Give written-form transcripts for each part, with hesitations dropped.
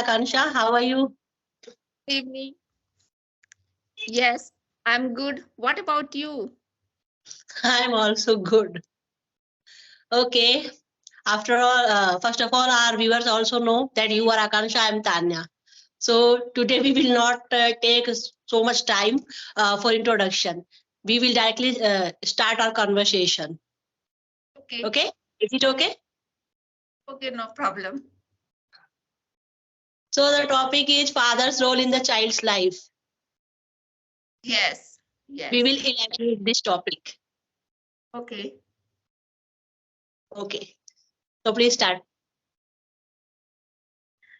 Akansha. How are you? Evening. Yes, I'm good. What about you? I'm also good. Okay. After all, first of all, our viewers also know that you are Akansha, I'm Tanya. So today we will not take so much time for introduction. We will directly start our conversation. Okay. Okay? Is it okay? Okay, no problem. So the topic is father's role in the child's life. Yes. We will Yes. elaborate this topic. Okay. Okay. So please start.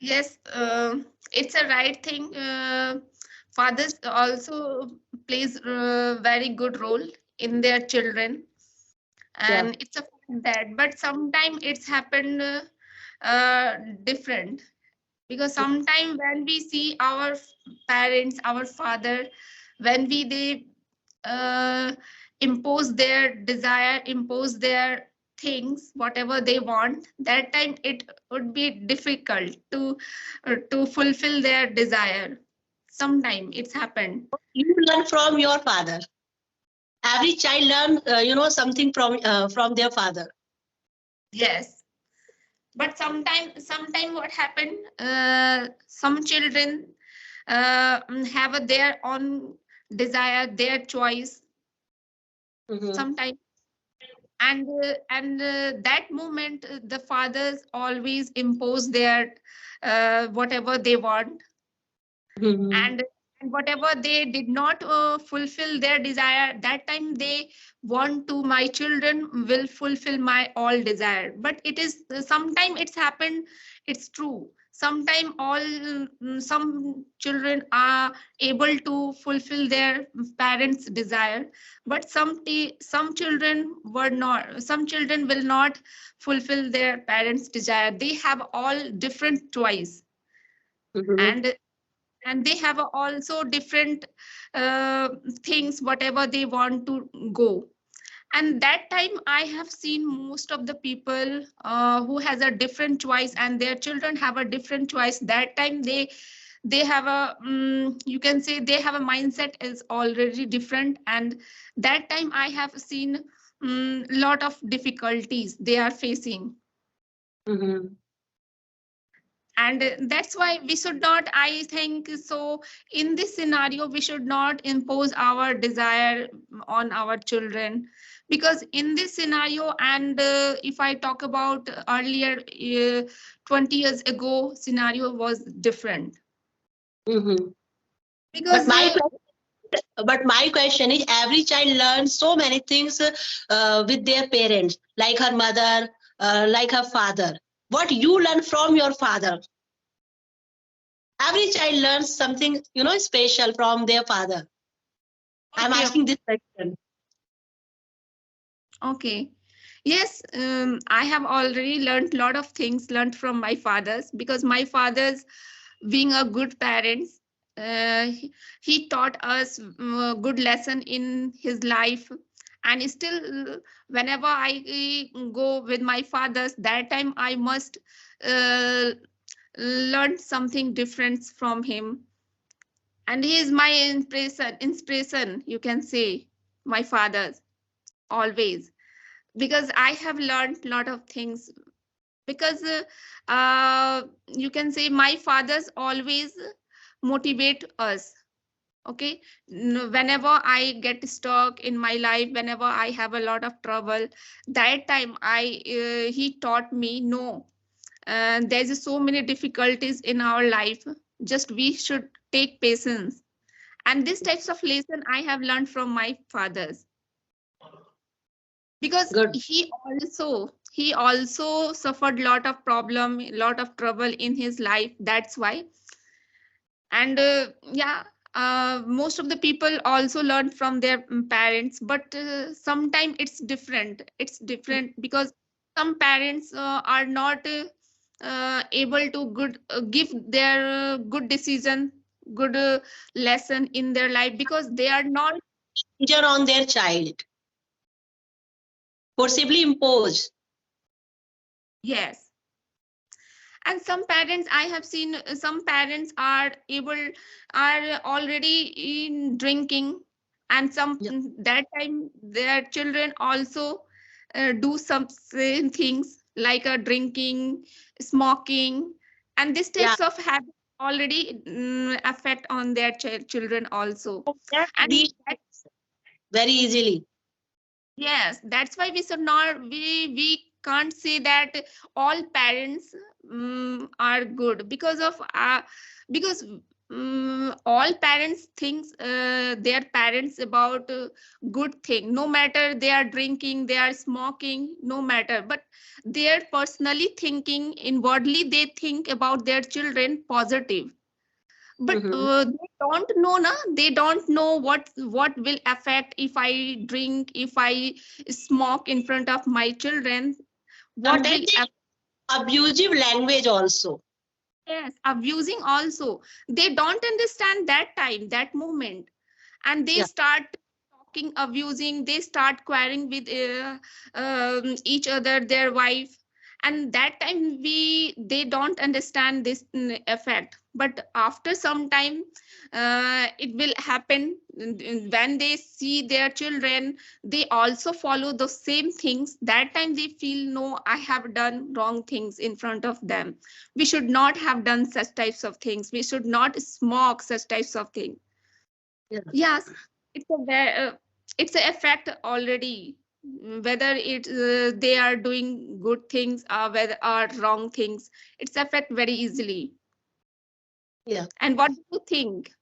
Yes, it's a right thing. Fathers also plays a very good role in their children, Yeah. and it's a fact that. But sometimes it's happened different, because sometimes when we see our parents, our father, when they uh, impose their desire, impose their things, whatever they want, that time it would be difficult to fulfill their desire. Sometime it's happened. You learn from your father. Every child learn, something from their father. Yes, but sometime what happened, some children have their own desire, their choice. Mhm. Sometimes, and that moment, the fathers always impose their whatever they want, Mhm. and whatever they did not fulfill their desire, that time they want to, my children will fulfill my all desire. But it is sometime it's happened, it's true, sometime some children are able to fulfill their parents desire, but some children were not, some children will not fulfill their parents desire. They have all different choice, Mhm. and they have also different uh, things whatever they want to go. And that time I have seen most of the people who has a different choice, and their children have a different choice. That time they have a you can say they have a mindset is already different, and that time I have seen lot of difficulties they are facing. Mhm. And that's why we should not, I think so, in this scenario we should not impose our desire on our children, because in this scenario, and if I talk about earlier, 20 years ago scenario was different. Mhm. But Because my question is, every child learns so many things with their parents, like her mother, like her father. What you learn from your father? Every child learns something, special from their father. I'm okay, asking this question. okay. Yes, I have already learned a lot of things learned from my fathers, because my fathers, being a good parents, he taught us good lesson in his life. And still, whenever I go with my fathers, that time I must uh, learn something different from him. And he is my inspiration, you can say, my fathers always, because I have learned a lot of things. Because you can say my fathers always motivate us. Okay, whenever I get stuck in my life, whenever I have a lot of trouble, that time I he taught me, no, there's so many difficulties in our life, just we should take patience. And these types of lesson I have learned from my fathers, because Good. he also suffered lot of problem, lot of trouble in his life. That's why. And yeah, most of the people also learn from their parents, but sometimes it's different because some parents are not able to give their good decision, good lesson in their life, because they are not. Pressure on their child, forcibly impose. Yes. And some parents, I have seen some parents are already in drinking, and some Yeah. that time their children also do some same things like drinking, smoking, and these Yeah. types of habits already affect on their children also. That And these very easily. yes, that's why we should not, we can't say that all parents are good, because all parents thinks their parents about good thing, no matter they are drinking, they are smoking, no matter, but they are personally thinking inwardly, they think about their children positive. But Mhm. they don't know na, they don't know what will affect if I drink, if I smoke in front of my children, what will Sometimes they abusive language also. yes, abusing also. They don't understand that time, that moment, and they Yeah. start talking, abusing, they start quarreling with each other, their wife, and that time they don't understand this effect. But after some time it will happen, when they see their children, they also follow the same things. That time they feel, no, I have done wrong things in front of them, we should not have done such types of things, we should not smoke such types of things. Yeah. Yes, it's it's an effect already, whether they are doing good things or whether are wrong things, it's affect very easily. Yeah. And what do you think?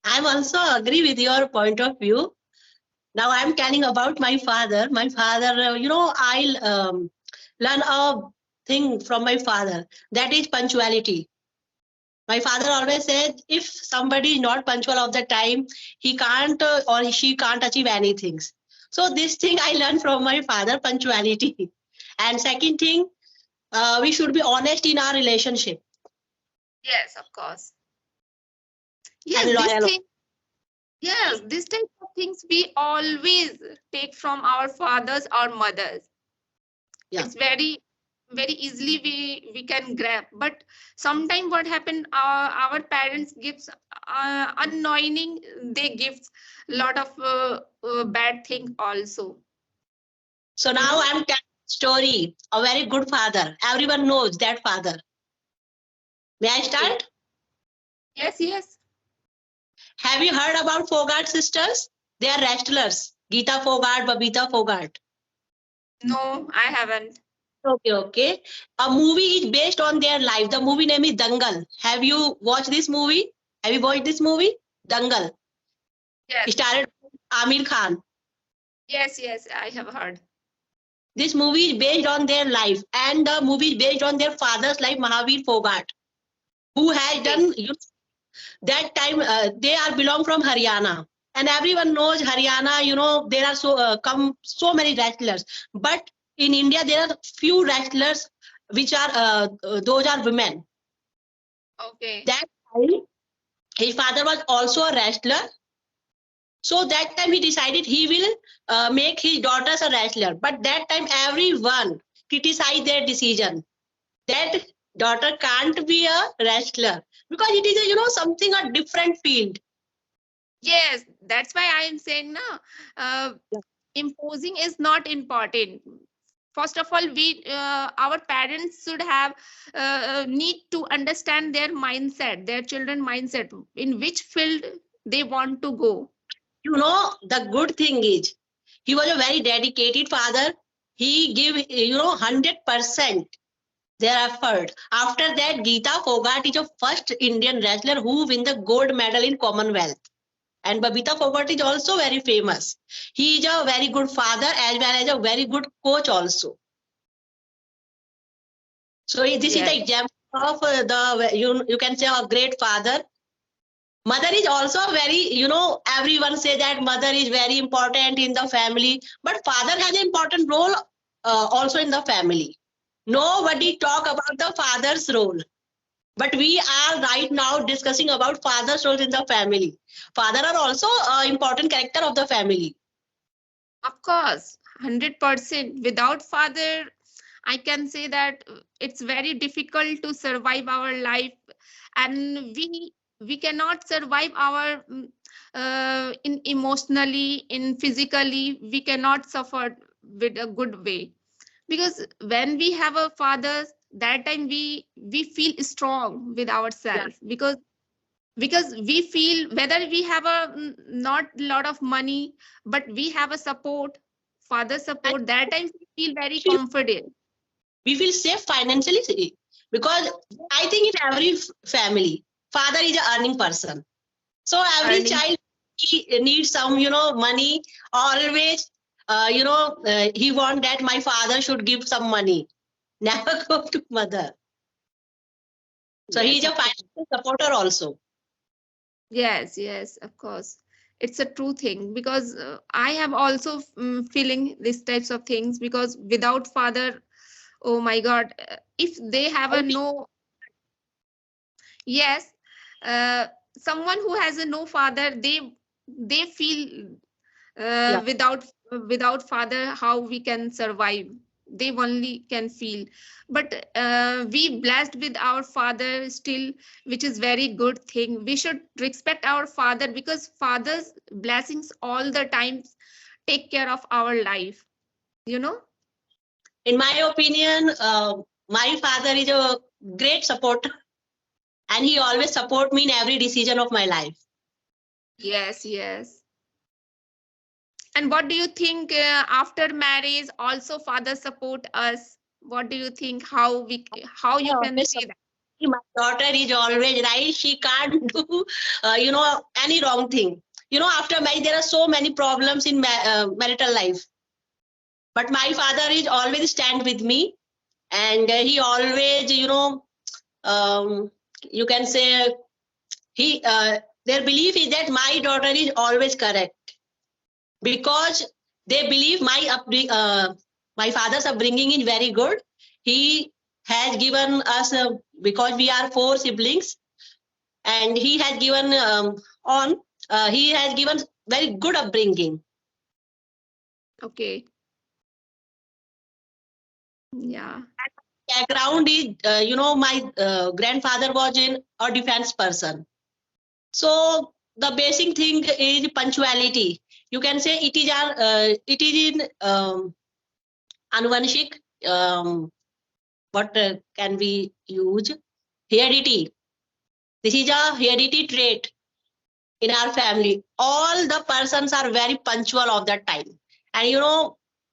I'm also agree with your point of view. Now I'm telling about my father. My father, I learn a thing from my father. That is punctuality. My father always said, if somebody is not punctual of the time, he can't or she can't achieve anything. So this thing I learned from my father, punctuality. And second thing, we should be honest in our relationship Yes, of course. and Yes, loyal. this type of things we always take from our fathers or mothers. Yeah. It's very easily we can grab. But sometimes what happened, our parents gives unknowing, they give lot of bad thing also, So you now know. I'm telling story. A very good father. Everyone knows that father. May I Okay. start? Yes, yes. Have you heard about Fogart sisters? They are wrestlers. Geeta Fogart, Babita Fogart. No, I haven't. Okay, okay. A movie is based on their life. The movie name is Dangal. Have you watched this movie? Have you watched this movie? Dangal. Yes, Starred Amir Khan. yes, I have heard. This movie is based on their life, and the movie is based on their father's life, Mahavir Fogart, who has Okay. done that time. They are belong from Haryana, and everyone knows Haryana. There are come so many wrestlers, but in India there are few wrestlers which are those are women. Okay. That time his father was also a wrestler. So that time he decided he will make his daughters a wrestler. But that time everyone criticized their decision. That daughter can't be a wrestler because it is something a different field. Yes, that's why I am saying now, imposing is not important. First of all, we our parents should have need to understand their mindset, their children mindset, in which field they want to go. The good thing is he was a very dedicated father. He give 100% their effort. After that, Geeta Fogart is the first Indian wrestler who win the gold medal in Commonwealth. And Babita Fogart is also very famous. He is a very good father as well as a very good coach also. So this is Yes, the example of the you can say a great father. Mother is also very, everyone say that mother is very important in the family, but father has an important role also in the family. Nobody talk about the father's role, but we are right now discussing about father's role in the family. Father are also important character of the family. of course, 100%. Without father, I can say that it's very difficult to survive our life, and we cannot survive our in emotionally, in physically, we cannot suffer with a good way, because when we have a father, that time we feel strong with Yeah. ourselves, because we feel whether we have a not lot of money, but we have a support, father And support, that time we feel very feel comfortable. we feel safe financially because I think in every family, father is a earning person. So every Earning. child he needs some, money. Always, he want that my father should give some money. Never go to mother. So he Yes, is a of course. financial supporter also. Yes, yes, of course. It's a true thing, because I have also feeling these types of things, because without father, oh my God, if they have I a think no, yes, uh, someone who has a no father, they feel yeah. without father, how we can survive, they only can feel. But we blessed with our father still, which is very good thing. We should respect our father, because father's blessings all the times take care of our life, you know. In my opinion, my father is a great supporter, and he always support me in every decision of my life. Yes, yes. And what do you think, after marriage also father support us? What do you think, how I you can always say support that? me. My daughter is always right. She can't do, any wrong thing. After marriage, there are so many problems in marital life. But my father is always stand with me, and he always, um, you can say he. Their belief is that my daughter is always correct because they believe my father's upbringing is very good. He has given us because we are four siblings, and he has given on he has given very good upbringing. Okay. Yeah. Background is my grandfather was in a defense person, so the basic thing is punctuality. You can say it is in anuvanshik. What can we use? Heredity. This is a heredity trait in our family. All the persons are very punctual of that time, and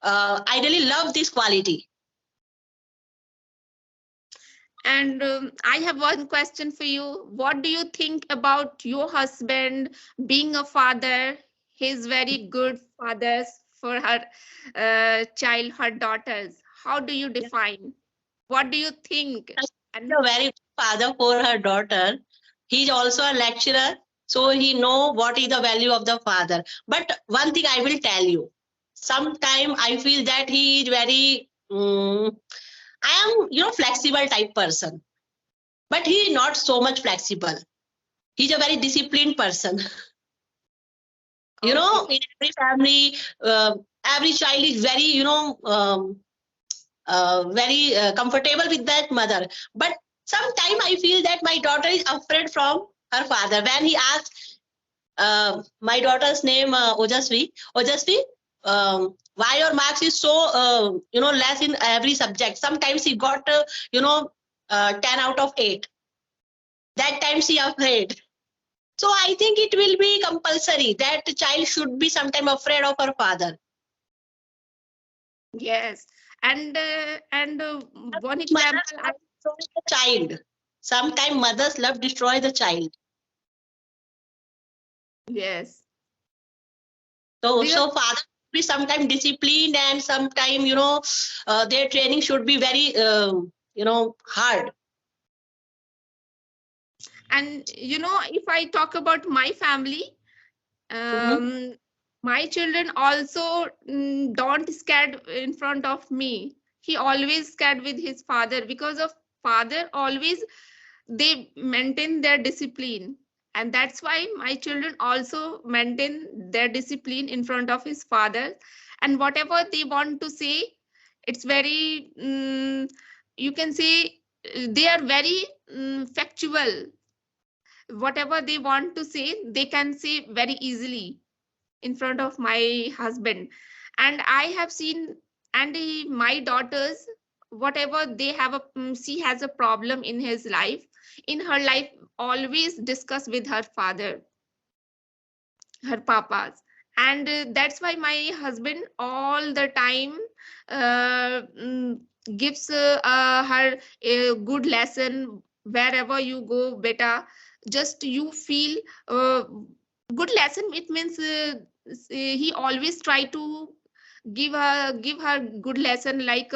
I really love this quality. And I have one question for you. What do you think about your husband being a father? He's very good fathers for her child, her daughters. How do you define? What do you think? She's And a very good father for her daughter. He's also a lecturer, so he know what is the value of the father. But one thing I will tell you, sometime I feel that he is very. I am, flexible type person, but he is not so much flexible. He's a very disciplined person. okay, In every family, every child is very, very comfortable with that mother. But sometimes I feel that my daughter is afraid from her father. When he asks, my daughter's name Ojasvi, why your marks is so, less in every subject. Sometimes he got, 10 out of 8. That time she afraid. So I think it will be compulsory that the child should be sometime afraid of her father. yes. And one Mothers example, I love destroy the child. Sometimes mothers love destroy the child. yes, So because father should be sometime disciplined, and sometime their training should be very hard. and if I talk about my family, Mhm. um, my children also don't scared in front of me. He always scared with his father, because of father always they maintain their discipline, and that's why my children also maintain their discipline in front of his father. And whatever they want to say, It's very, you can say, they are very factual. Whatever they want to say, they can say very easily in front of my husband. And I have seen, and my daughters, whatever they have she has a problem in his life, in her life, always discuss with her father, her papas. And that's why my husband all the time uh, mm, gives her a good lesson. Wherever you go, beta, just you feel good lesson. It means he always try to give her good lesson, like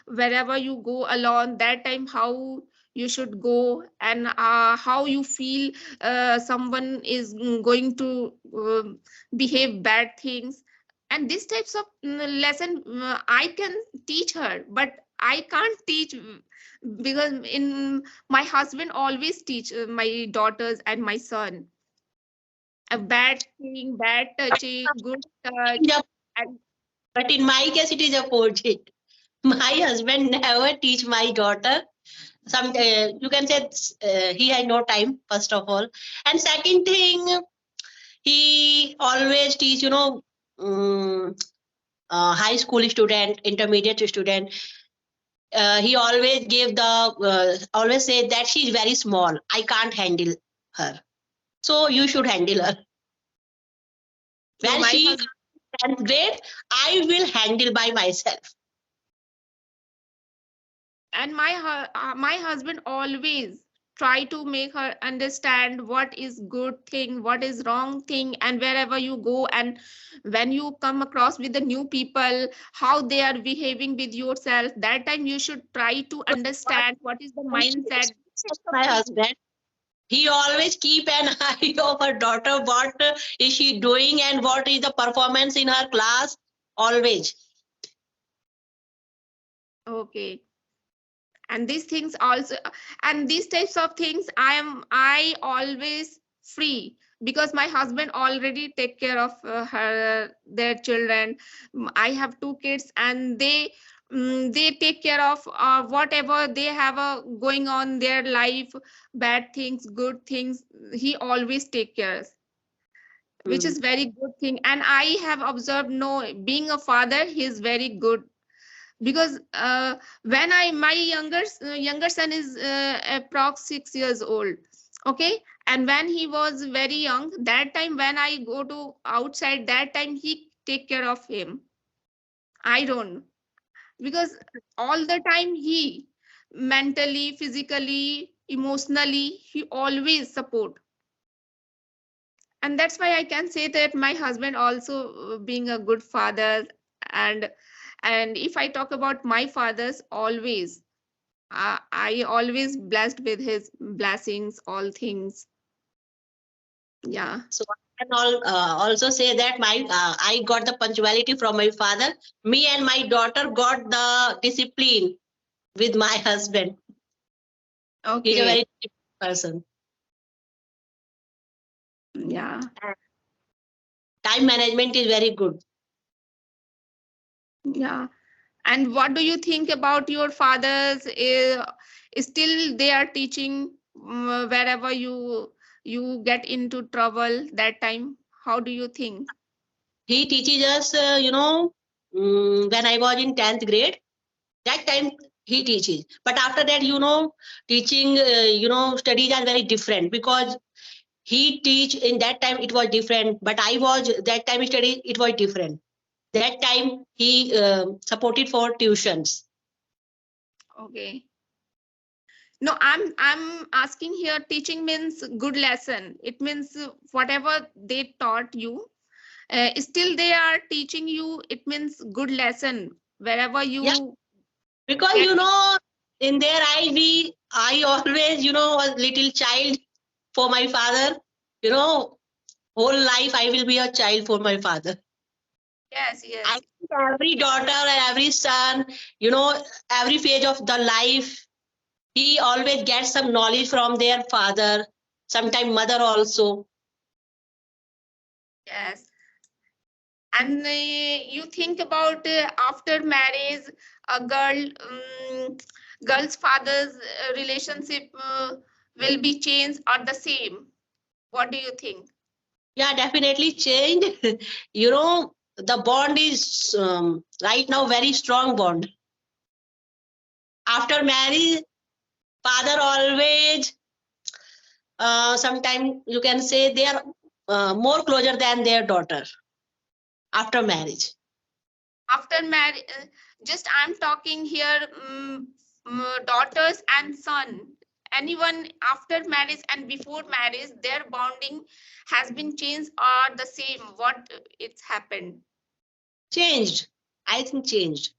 wherever you go alone, that time how you should go, and how you feel someone is going to behave bad things. And these types of lesson I can teach her, but I can't teach, because in my husband always teach my daughters and my son a bad thing, bad touching, good touch. And But in my case, it is opposite. My husband never teach my daughter. You can say he had no time, first of all. And second thing, he always teach, high school student, intermediate student. He always always say that she is very small. I can't handle her. So you should handle her. so When my she husband, 10th grade, I will handle by myself. and my husband always try to make her understand what is good thing, what is wrong thing. And wherever you go, and when you come across with the new people, how they are behaving with yourself, that time you should try to understand what is the mindset of My things. husband, he always keep an eye of her daughter. What is she doing and what is the performance in her class? Always. Okay. And these things also, and these types of things, I always free, because my husband already take care of their children. I have two kids, and they take care of whatever they have going on their life, bad things, good things. He always take care, which Mm. is very good thing. And I have observed, no, being a father, he is very good. Because when I my younger son is approx 6 years old. Okay. And when he was very young, that time when I go to outside, that time he take care of him. I don't, because all the time he mentally, physically, emotionally, he always support. And that's why I can say that my husband also being a good father. and and if I talk about my fathers, always I always blessed with his blessings, all things. Yeah. So I can also say that I got the punctuality from my father. Me and my daughter got the discipline with my husband. He's a Okay. very disciplined person. Yeah. Time management is very good. Yeah. And what do you think about your fathers? Still they are teaching wherever you get into trouble that time? How do you think? He teaches us, when I was in 10th grade, that time he teaches. But after that, teaching, studies are very different because he teach in that time it was different. But I was that time study it was different. That time he supported for tuitions. Okay. No, I'm asking here, teaching means good lesson. It means whatever they taught you, still they are teaching you. It means good lesson wherever Yeah, you because get. in their I always a little child for my father. You know, whole life I will be a child for my father. Yes, I yes, think every daughter and every son, every phase of the life, he always gets some knowledge from their father, sometimes mother also. yes. And you think about after marriage, a girl's father's relationship will be changed or the same. What do you think? Yeah, definitely changed. You know, the bond is right now very strong bond. After marriage, father always, sometimes you can say they are more closer than their daughter after marriage. After marriage, just I'm talking here, daughters and son. Anyone after marriage and before marriage, their bonding has been changed or the same. What it's happened? Changed. I think changed.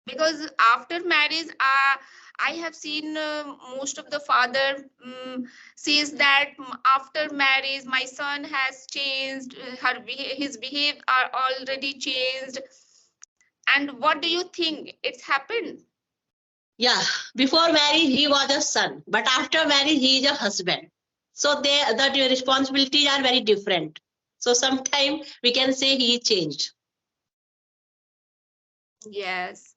Because after marriage, I have seen most of the father says that after marriage my son has changed, his behavior are already changed. And what do you think it's happened? Yeah, before marriage he was a son, but after marriage he is a husband. So the responsibilities are very different. So sometimes we can say he changed. Yes,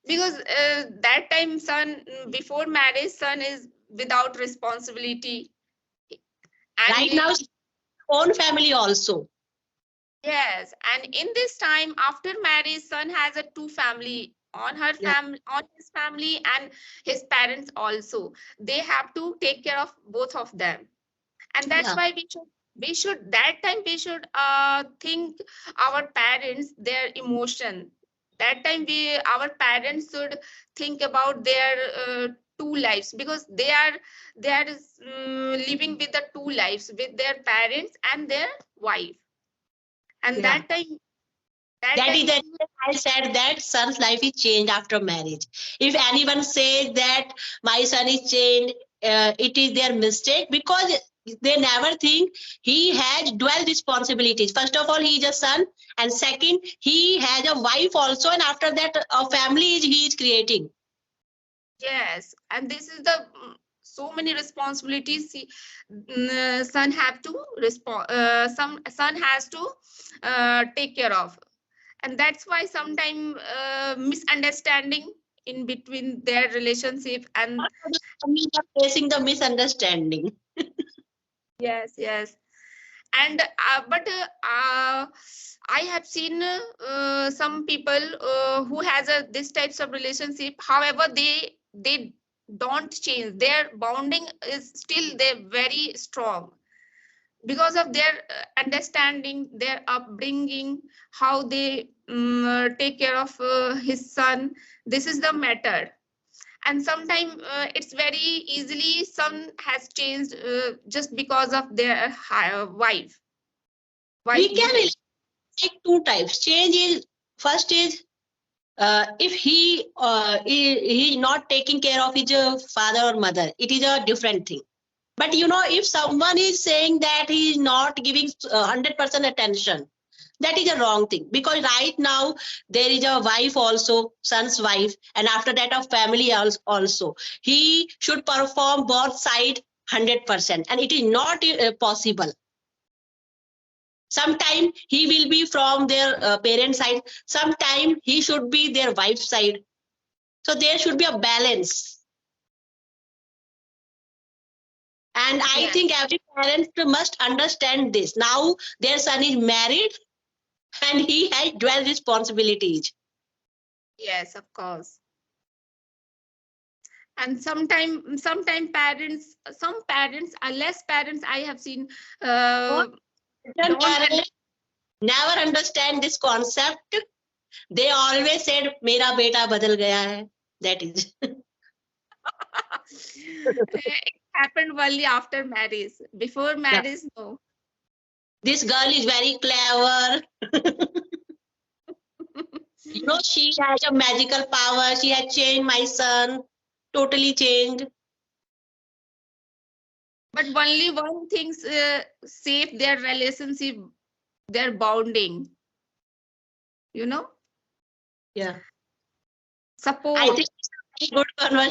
because that time son, before marriage, son is without responsibility. And Right now, own family also. yes, and in this time after marriage, son has a two family, on her Yeah, family, on his family, and his parents also. They have to take care of both of them, and that's yeah, why we should that time we should think our parents, their emotion. That time our parents should think about their two lives, because they are living with the two lives, with their parents and their wife. And yeah. that That is time the reason I said that son's life is changed after marriage. If anyone says that my son is changed, it is their mistake, because they never think he has dual responsibilities. First of all, he is a son, and second, he has a wife also, and after that, a family he is creating. yes, and this is the so many responsibilities son have to respond, some son has to take care of. And that's why sometimes misunderstanding in between their relationship. And We are facing the misunderstanding. yes, yes. And but I have seen some people who has this types of relationship, however they don't change, their bonding is still they very strong, because of their understanding, their upbringing, how they take care of his son. This is the matter. And sometimes it's very easily son has changed just because of their wife We can behavior. like two types. Change is first is if he not taking care of his father or mother, it is a different thing. But you know, if someone is saying that he is not giving 100% attention, that is a wrong thing, because right now there is a wife also, son's wife, and after that a family also. He should perform both side 100%, and it is not possible. Sometime he will be from their parent side, sometime he should be their wife side. So there should be a balance. And I Yes, think every parent must understand this. Now their son is married and he has dual responsibilities. yes, of course. And sometime parents, some parents, less parents I have seen Modern don't parents never understand this concept. They always said, "Mera beta badal gaya hai." That is. it happened only after marriage. Before Yeah. marriage, no. This girl is very clever. You know, she has a magical power. She has changed my son, totally changed. But only one thing save their relationship, their bonding, you know, Yeah. I support. think it's a very good conversation.